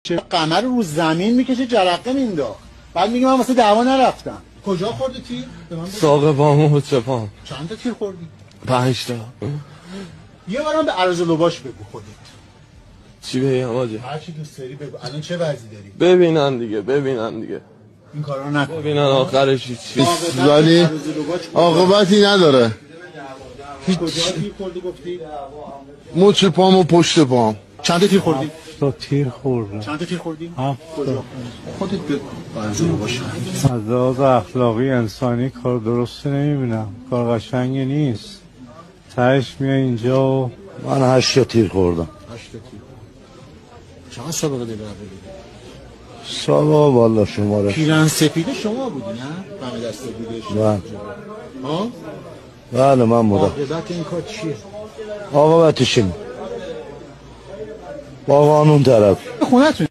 قمر رو زمین میکشه جرقه مینداخت. بعد میگه من واسه دعوا نرفتم. کجا خوردی تیر؟ ساق پامو و چپام. چند تا تیر خوردی؟ 5 تا. یه بارم به عرض لباش بگو خودت. چی بگم آجی؟ هر چی دوست داری بگو. الان چه وضعی داری؟ ببینن دیگه. این کارا رو نکن. ببینن آخرش چی. ولی عاقبتی نداره. کجا تیر خوردی گفتی؟ مچ پام و پشت پام. چند تا تیر خوردی؟ تا تیر خوردم. چند تا تیر خوردی؟ 7 کجا؟ خودت بگو. عرض لباش. از لحاظ اخلاقی انسانی کار درستی نمیبینم. کار قشنگی نیست. تهش میای اینجا و من 8 تا تیر خوردم. 8 تا تیر. چقدر سابقه داری قبلی؟ سابقه والا شماره. پیرن سپید شما بودی نه؟ همه دسته بودش. بله. ها؟ بله من بودم. عاقبت این کار چیه؟ عاقبتش این. با قانون طرف. خونتون